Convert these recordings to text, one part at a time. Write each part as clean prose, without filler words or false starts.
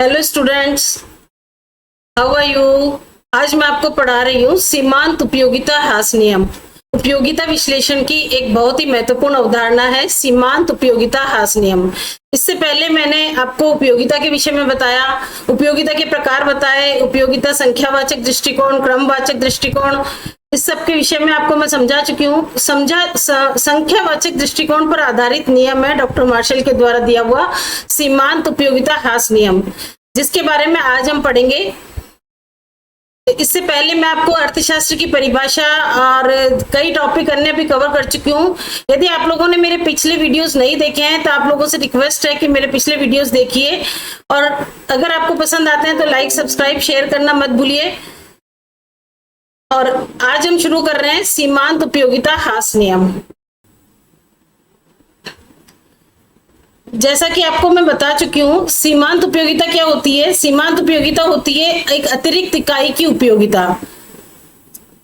Hello students, how are you. आज मैं आपको पढ़ा रही हूँ सीमांत उपयोगिता ह्रास नियम। उपयोगिता विश्लेषण की एक बहुत ही महत्वपूर्ण अवधारणा है सीमांत उपयोगिता ह्रास नियम। इससे पहले मैंने आपको उपयोगिता के विषय में बताया, उपयोगिता के प्रकार बताए, उपयोगिता संख्यावाचक दृष्टिकोण, क्रमवाचक दृष्टिकोण, इस सब के विषय में आपको मैं समझा चुकी हूँ। संख्यावाचक दृष्टिकोण पर आधारित नियम है डॉक्टर मार्शल के द्वारा दिया हुआ सीमांत उपयोगिता ह्रास नियम, जिसके बारे में आज हम पढ़ेंगे। इससे पहले मैं आपको अर्थशास्त्र की परिभाषा और कई टॉपिक अन्य भी कवर कर चुकी हूँ। यदि आप लोगों ने मेरे पिछले वीडियोस नहीं देखे हैं तो आप लोगों से रिक्वेस्ट है कि मेरे पिछले वीडियोस देखिए, और अगर आपको पसंद आते हैं तो लाइक, सब्सक्राइब, शेयर करना मत भूलिए। और आज हम शुरू कर रहे हैं सीमांत उपयोगिता ह्रास नियम। जैसा कि आपको मैं बता चुकी हूँ, सीमांत उपयोगिता क्या होती है। सीमांत उपयोगिता होती है एक अतिरिक्त इकाई की उपयोगिता।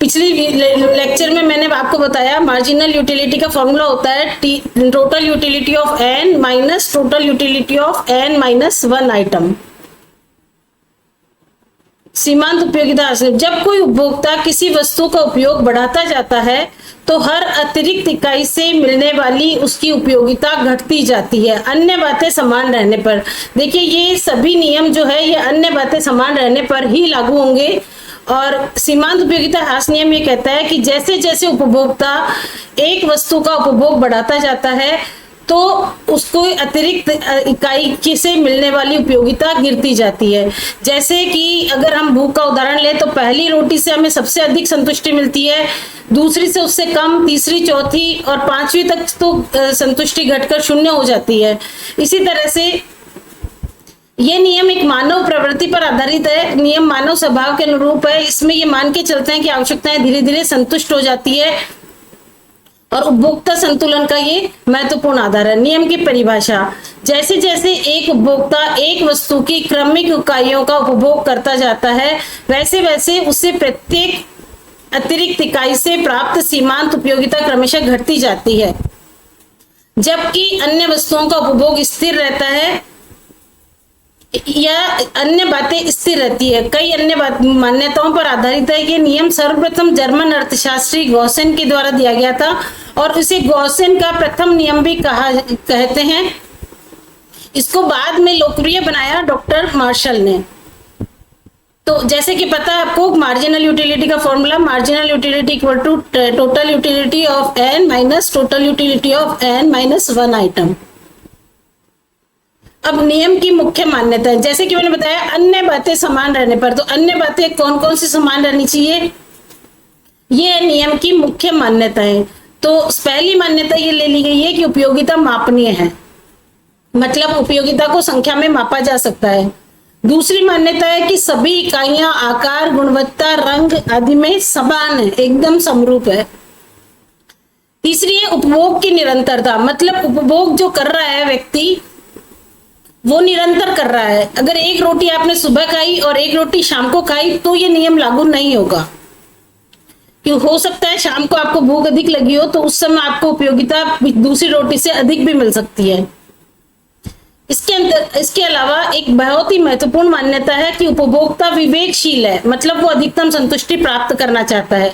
पिछली लेक्चर में मैंने आपको बताया मार्जिनल यूटिलिटी का फॉर्मूला होता है total utility of n minus total utility of n minus 1 item. सीमांत उपयोगिता, जब कोई उपभोक्ता किसी वस्तु का उपयोग बढ़ाता जाता है तो हर अतिरिक्त इकाई से मिलने वाली उसकी उपयोगिता घटती जाती है, अन्य बातें समान रहने पर। देखिए, ये सभी नियम जो है ये अन्य बातें समान रहने पर ही लागू होंगे। और सीमांत उपयोगिता ह्रास नियम ये कहता है कि जैसे जैसे उपभोक्ता एक वस्तु का उपभोग बढ़ाता जाता है तो उसको अतिरिक्त इकाई से मिलने वाली उपयोगिता गिरती जाती है। जैसे कि अगर हम भूख का उदाहरण लें तो पहली रोटी से हमें सबसे अधिक संतुष्टि मिलती है, दूसरी से उससे कम, तीसरी, चौथी और पांचवी तक तो संतुष्टि घटकर 0 हो जाती है। इसी तरह से ये नियम एक मानव प्रवृत्ति पर आधारित है। नियम मानव स्वभाव के अनुरूप है। इसमें ये मान के चलते हैं कि आवश्यकताएं धीरे धीरे संतुष्ट हो जाती है और उपभोक्ता संतुलन का ये महत्वपूर्ण आधार है। नियम की परिभाषा, जैसे जैसे एक उपभोक्ता एक वस्तु की क्रमिक इकाइयों का उपभोग करता जाता है वैसे वैसे उससे प्रत्येक अतिरिक्त इकाई से प्राप्त सीमांत उपयोगिता क्रमशः घटती जाती है, जबकि अन्य वस्तुओं का उपभोग स्थिर रहता है या अन्य बातें स्थिर रहती है। कई अन्य मान्यताओं पर आधारित है। ये नियम सर्वप्रथम जर्मन अर्थशास्त्री गॉसेन के द्वारा दिया गया था और इसे गॉसेन का प्रथम नियम भी कहते हैं। इसको बाद में लोकप्रिय बनाया डॉक्टर मार्शल ने। तो जैसे कि पता है आपको, मार्जिनल यूटिलिटी का formula, marginal utility equal to total utility of n minus total utility of n minus 1 item. अब नियम की मुख्य मान्यता है, जैसे कि मैंने बताया अन्य बातें समान रहने पर। तो अन्य बातें कौन कौन सी समान रहनी चाहिए, ये नियम की मुख्य मान्यता है। तो पहली मान्यता ये ले ली गई है कि उपयोगिता मापनीय है, मतलब उपयोगिता को संख्या में मापा जा सकता है। दूसरी मान्यता है कि सभी इकाइयां आकार, गुणवत्ता, रंग आदि में समान है, एकदम समरूप है। तीसरी है उपभोग की निरंतरता, मतलब उपभोग जो कर रहा है व्यक्ति वो निरंतर कर रहा है। अगर एक रोटी आपने सुबह खाई और एक रोटी शाम को खाई तो ये नियम लागू नहीं होगा, क्यों हो सकता है शाम को आपको भूख अधिक लगी हो तो उस समय आपको उपयोगिता दूसरी रोटी से अधिक भी मिल सकती है। इसके अलावा एक बहुत ही महत्वपूर्ण मान्यता है कि उपभोक्ता विवेकशील है, मतलब वो अधिकतम संतुष्टि प्राप्त करना चाहता है।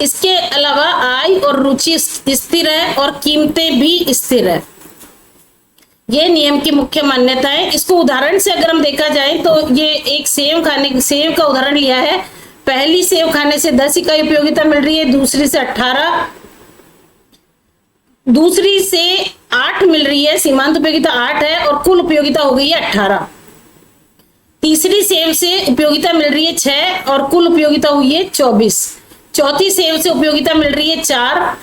इसके अलावा आय और रुचि स्थिर है और कीमतें भी स्थिर है। ये नियम की मुख्य मान्यता है। इसको उदाहरण से अगर हम देखा जाए तो ये एक सेव का उदाहरण लिया है। पहली सेव खाने से 10 इकाई उपयोगिता मिल रही है, दूसरी से 18, दूसरी से 8 मिल रही है, सीमांत उपयोगिता 8 है और कुल उपयोगिता हो गई है 18। तीसरी सेव से उपयोगिता मिल रही है 6 और कुल उपयोगिता हुई है 24। चौथी सेव से उपयोगिता मिल रही है 4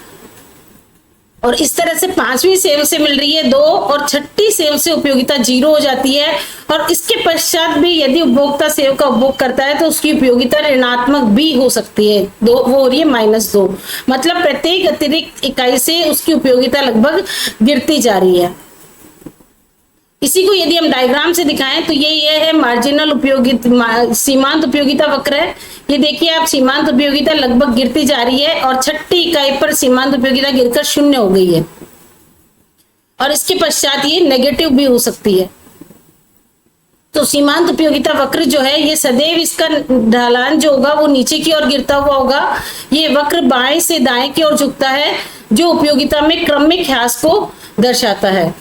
और इस तरह से पांचवी सेव से मिल रही है 2 और छठी सेव से उपयोगिता 0 हो जाती है। और इसके पश्चात भी यदि उपभोक्ता सेव का उपभोग करता है तो उसकी उपयोगिता ऋणात्मक भी हो सकती है, वो हो रही है -2, मतलब प्रत्येक अतिरिक्त इकाई से उसकी उपयोगिता लगभग गिरती जा रही है। इसी को यदि हम डायग्राम से दिखाएं तो ये है मार्जिनल उपयोगिता, सीमांत उपयोगिता वक्र है। ये देखिए आप, सीमांत उपयोगिता लगभग गिरती जा रही है और छठी इकाई पर सीमांत उपयोगिता गिरकर 0 हो गई है और इसके पश्चात ये नेगेटिव भी हो सकती है। तो सीमांत उपयोगिता वक्र जो है ये सदैव इसका ढलान जो होगा वो नीचे की ओर गिरता हुआ होगा। ये वक्र बाएं से दाएं की ओर झुकता है, जो उपयोगिता में क्रमिक ह्रास को दर्शाता है।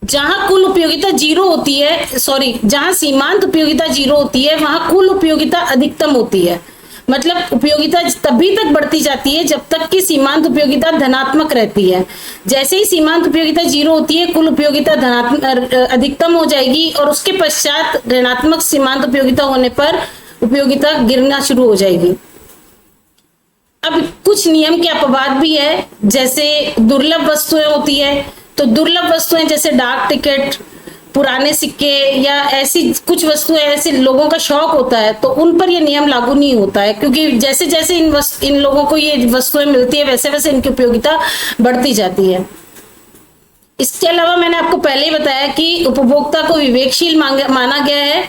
जहां कुल उपयोगिता जीरो होती है, जहां सीमांत उपयोगिता जीरो होती है वहां कुल उपयोगिता अधिकतम होती है। मतलब उपयोगिता तभी तक बढ़ती जाती है जब तक कि सीमांत उपयोगिता धनात्मक रहती है। जैसे ही सीमांत उपयोगिता जीरो होती है कुल उपयोगिता धनात्मक अधिकतम हो जाएगी और उसके पश्चात ऋणात्मक सीमांत उपयोगिता होने पर उपयोगिता गिरना शुरू हो जाएगी। अब कुछ नियम के अपवाद भी है, जैसे दुर्लभ वस्तुएं होती है। तो दुर्लभ वस्तुएं जैसे डाक टिकट, पुराने सिक्के या ऐसी कुछ वस्तुएं, ऐसे लोगों का शौक होता है तो उन पर ये नियम लागू नहीं होता है, क्योंकि जैसे जैसे इन लोगों को ये वस्तुएं मिलती है वैसे वैसे इनकी उपयोगिता बढ़ती जाती है। इसके अलावा मैंने आपको पहले ही बताया कि उपभोक्ता को विवेकशील माना गया है।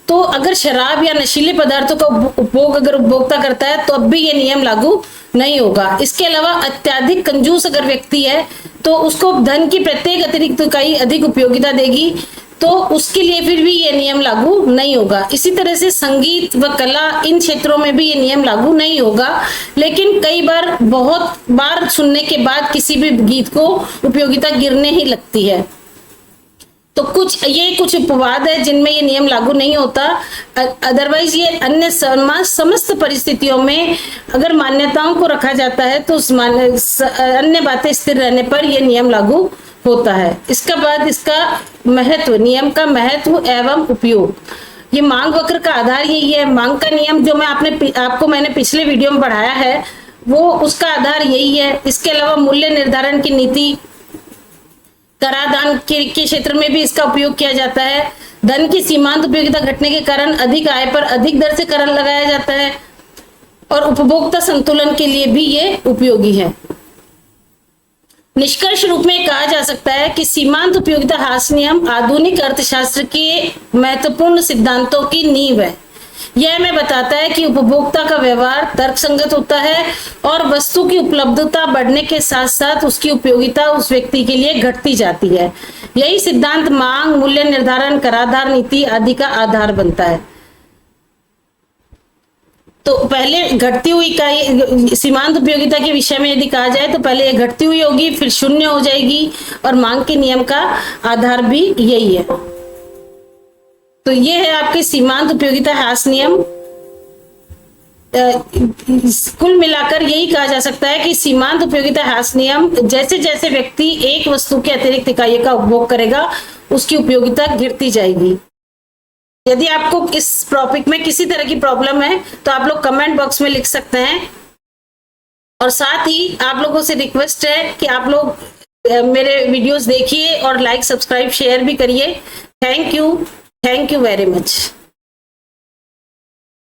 तो अगर शराब या नशीले पदार्थों का उपभोग अगर उपभोक्ता करता है तो अब भी ये नियम लागू नहीं होगा। इसके अलावा अत्यधिक कंजूस अगर व्यक्ति है तो उसको धन की प्रत्येक अतिरिक्त इकाई अधिक उपयोगिता देगी, तो उसके लिए फिर भी ये नियम लागू नहीं होगा। इसी तरह से संगीत व कला, इन क्षेत्रों में भी ये नियम लागू नहीं होगा। लेकिन कई बार, बहुत बार सुनने के बाद किसी भी गीत को उपयोगिता गिरने ही लगती है। तो कुछ अपवाद है जिनमें ये नियम लागू नहीं होता। अदरवाइज ये अन्य समस्त परिस्थितियों में अगर मान्यताओं को रखा जाता है तो अन्य बातें स्थिर रहने पर यह नियम लागू होता है। इसका बाद इसका महत्व, नियम का महत्व एवं उपयोग। ये मांग वक्र का आधार यही है। मांग का नियम जो मैंने पिछले वीडियो में पढ़ाया है वो उसका आधार यही है। इसके अलावा मूल्य निर्धारण की नीति, कराधान के क्षेत्र में भी इसका उपयोग किया जाता है। धन की सीमांत उपयोगिता घटने के कारण अधिक आय पर अधिक दर से कर लगाया जाता है और उपभोक्ता संतुलन के लिए भी ये उपयोगी है। निष्कर्ष रूप में कहा जा सकता है कि सीमांत उपयोगिता ह्रास नियम आधुनिक अर्थशास्त्र के महत्वपूर्ण सिद्धांतों की नींव है। यह हमें बताता है कि उपभोक्ता का व्यवहार तर्कसंगत होता है और वस्तु की उपलब्धता बढ़ने के साथ साथ उसकी उपयोगिता उस व्यक्ति के लिए घटती जाती है। यही सिद्धांत मांग, मूल्य निर्धारण, कराधान नीति आदि का आधार बनता है। तो पहले घटती हुई इकाई, सीमांत उपयोगिता के विषय में यदि कहा जाए तो पहले ये घटती हुई होगी, फिर शून्य हो जाएगी और मांग के नियम का आधार भी यही है। तो ये है आपके सीमांत उपयोगिता ह्रास नियम। कुल मिलाकर यही कहा जा सकता है कि सीमांत उपयोगिता ह्रास नियम, जैसे जैसे व्यक्ति एक वस्तु के अतिरिक्त इकाई का उपभोग करेगा उसकी उपयोगिता गिरती जाएगी। यदि आपको इस टॉपिक में किसी तरह की प्रॉब्लम है तो आप लोग कमेंट बॉक्स में लिख सकते हैं। और साथ ही आप लोगों से रिक्वेस्ट है कि आप लोग मेरे वीडियोस देखिए और लाइक, सब्सक्राइब, शेयर भी करिए। Thank you very much.